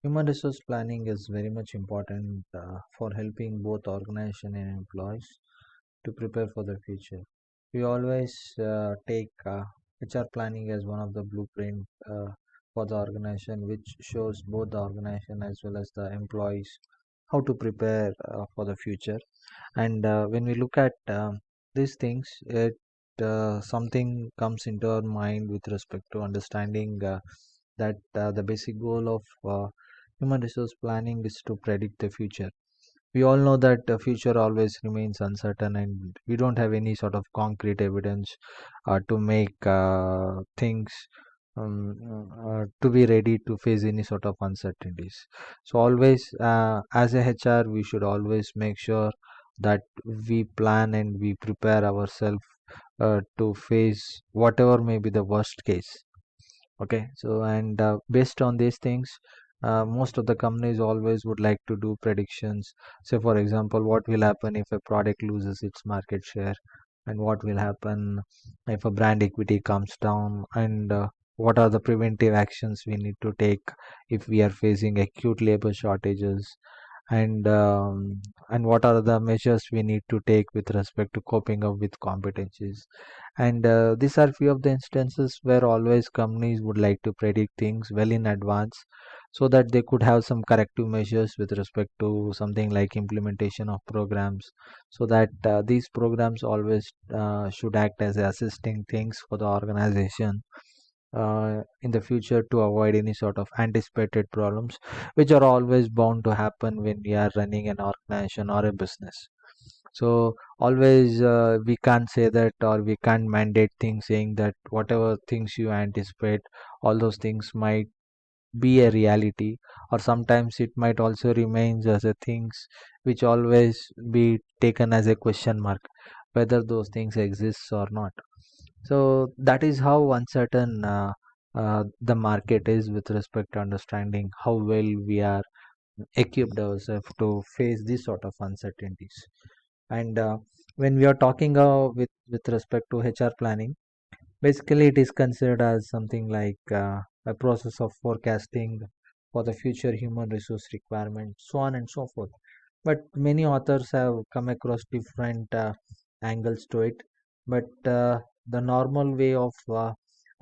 Human resource planning is very much important for helping both organization and employees to prepare for the future. We always take HR planning as one of the blueprint for the organization, which shows both the organization as well as the employees how to prepare for the future. And when we look at these things, it something comes into our mind with respect to understanding that the basic goal of human resource planning is to predict the future. We all know that the future always remains uncertain, and we don't have any sort of concrete evidence to make things to be ready to face any sort of uncertainties. So always, as a HR, we should always make sure that we plan and we prepare ourselves to face whatever may be the worst case. Okay, so and based on these things, most of the companies always would like to do predictions. Say, for example, what will happen if a product loses its market share, and what will happen if a brand equity comes down, and what are the preventive actions we need to take if we are facing acute labor shortages, and what are the measures we need to take with respect to coping up with competencies. And these are few of the instances where always companies would like to predict things well in advance, so that they could have some corrective measures with respect to something like implementation of programs, so that these programs always should act as assisting things for the organization in the future to avoid any sort of anticipated problems, which are always bound to happen when we are running an organization or a business. So always we can't say that, or we can't mandate things saying that whatever things you anticipate, all those things might be a reality, or sometimes it might also remains as a things which always be taken as a question mark whether those things exist or not. So that is how uncertain the market is with respect to understanding how well we are equipped ourselves to face this sort of uncertainties. And when we are talking with respect to HR planning, basically it is considered as something like a process of forecasting for the future human resource requirements, so on and so forth. But many authors have come across different angles to it. But the normal way of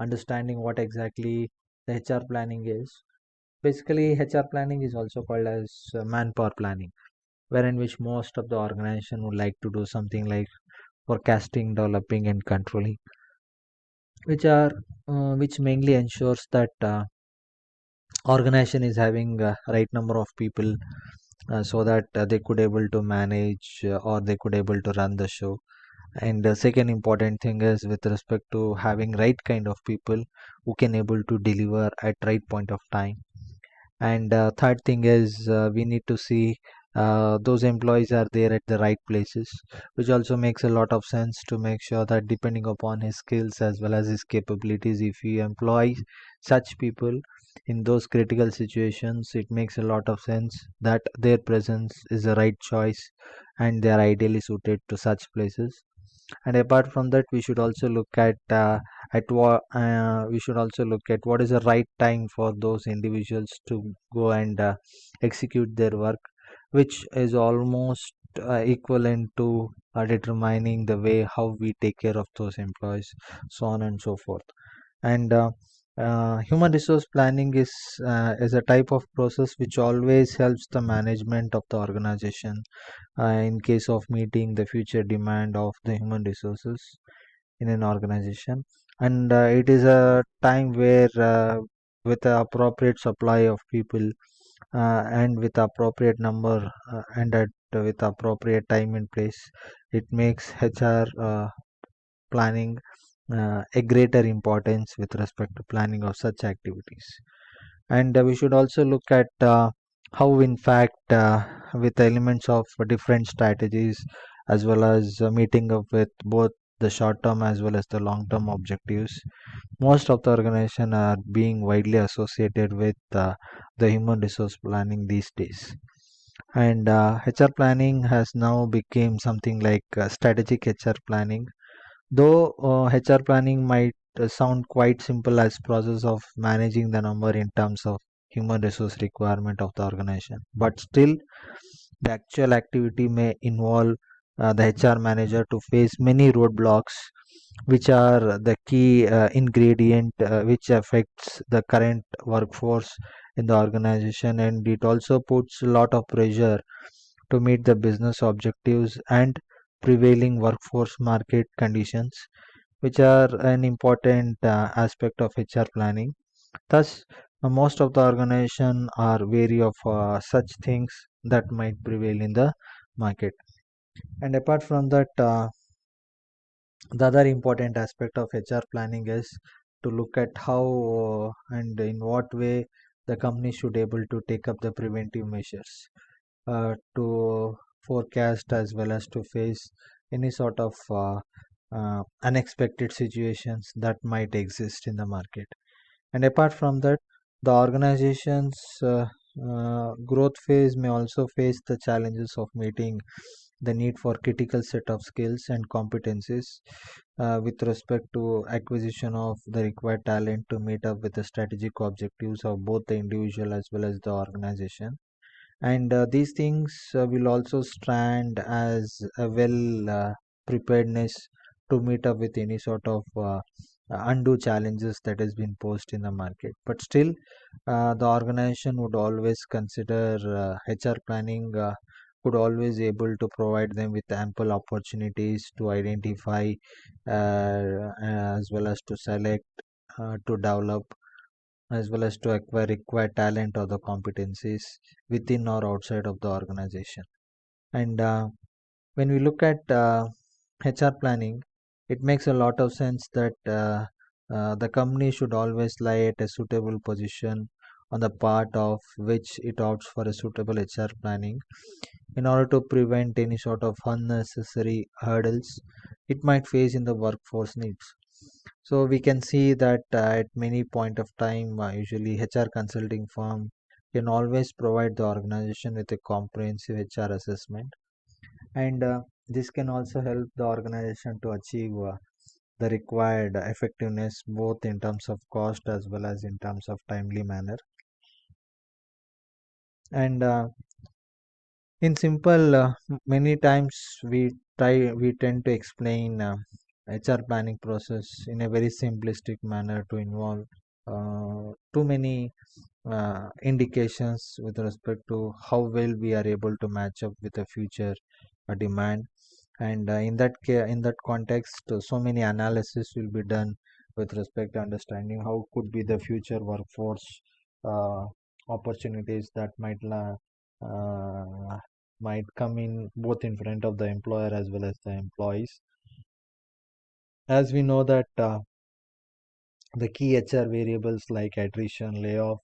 understanding what exactly the HR planning is, basically HR planning is also called as manpower planning, wherein which most of the organization would like to do something like forecasting, developing, and controlling, which mainly ensures that organization is having right number of people, so that they could able to manage or they could able to run the show. And the second important thing is with respect to having right kind of people who can able to deliver at right point of time. And third thing is we need to see those employees are there at the right places, which also makes a lot of sense to make sure that depending upon his skills as well as his capabilities, if he employs such people in those critical situations, it makes a lot of sense that their presence is the right choice and they are ideally suited to such places. And apart from that, we should also look at what we should also look at what is the right time for those individuals to go and execute their work, which is almost equivalent to determining the way how we take care of those employees, so on and so forth. And human resource planning is a type of process which always helps the management of the organization in case of meeting the future demand of the human resources in an organization. And it is a time where with the appropriate supply of people and with appropriate number and with appropriate time and place, it makes HR planning a greater importance with respect to planning of such activities. And we should also look at how in fact with elements of different strategies, as well as meeting up with both the short term as well as the long term objectives, most of the organization are being widely associated with the human resource planning these days. And HR planning has now become something like strategic HR planning. Though HR planning might sound quite simple as process of managing the number in terms of human resource requirement of the organization. But still, the actual activity may involve the HR manager to face many roadblocks, which are the key ingredient which affects the current workforce in the organization, and it also puts a lot of pressure to meet the business objectives and prevailing workforce market conditions, which are an important aspect of HR planning. Thus, most of the organization are wary of such things that might prevail in the market. And apart from that, the other important aspect of HR planning is to look at how and in what way the company should able to take up the preventive measures to forecast as well as to face any sort of unexpected situations that might exist in the market. And apart from that, the organization's growth phase may also face the challenges of meeting the need for critical set of skills and competencies with respect to acquisition of the required talent to meet up with the strategic objectives of both the individual as well as the organization. And these things will also stand as a well preparedness to meet up with any sort of undue challenges that has been posed in the market. But still, the organization would always consider HR planning could always able to provide them with ample opportunities to identify as well as to select, to develop, as well as to acquire required talent or the competencies within or outside of the organization. And when we look at HR planning, it makes a lot of sense that the company should always lie at a suitable position on the part of which it opts for a suitable HR planning in order to prevent any sort of unnecessary hurdles it might face in the workforce needs. So we can see that at many point of time, usually HR consulting firm can always provide the organization with a comprehensive HR assessment, and this can also help the organization to achieve the required effectiveness both in terms of cost as well as in terms of timely manner. And in simple, many times we tend to explain HR planning process in a very simplistic manner to involve too many indications with respect to how well we are able to match up with the future demand. And in that context, so many analysis will be done with respect to understanding how could be the future workforce uh, opportunities that might come in both in front of the employer as well as the employees. As we know that the key HR variables like attrition, layoff,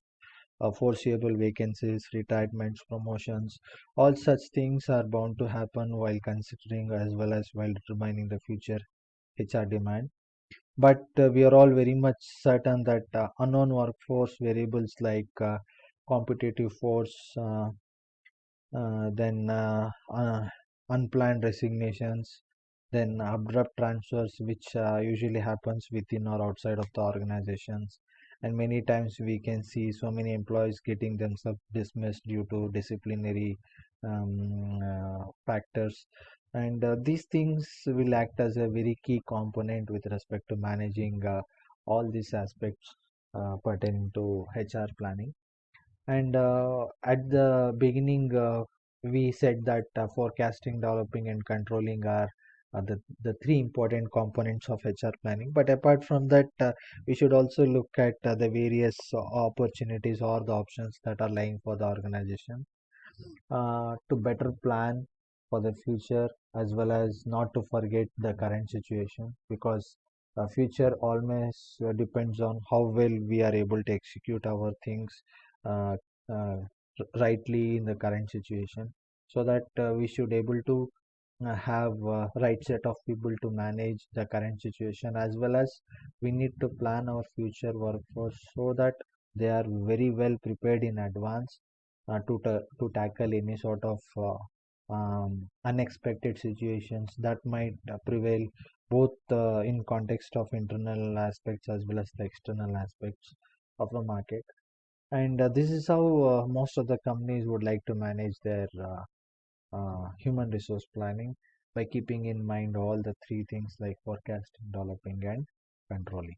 foreseeable vacancies, retirements, promotions, all such things are bound to happen while considering as well as while determining the future HR demand. But we are all very much certain that unknown workforce variables like competitive force, then unplanned resignations, then abrupt transfers, which usually happens within or outside of the organizations. And many times we can see so many employees getting themselves dismissed due to disciplinary factors. And these things will act as a very key component with respect to managing all these aspects pertaining to HR planning. And at the beginning, we said that forecasting, developing, and controlling are the three important components of HR planning. But apart from that, we should also look at the various opportunities or the options that are lying for the organization to better plan for the future as well as not to forget the current situation, because future always depends on how well we are able to execute our things uh, uh, rightly in the current situation, so that we should able to have right set of people to manage the current situation, as well as we need to plan our future workforce so that they are very well prepared in advance to tackle any sort of unexpected situations that might prevail both in context of internal aspects as well as the external aspects of the market. And this is how most of the companies would like to manage their human resource planning, by keeping in mind all the three things like forecasting, developing, and controlling.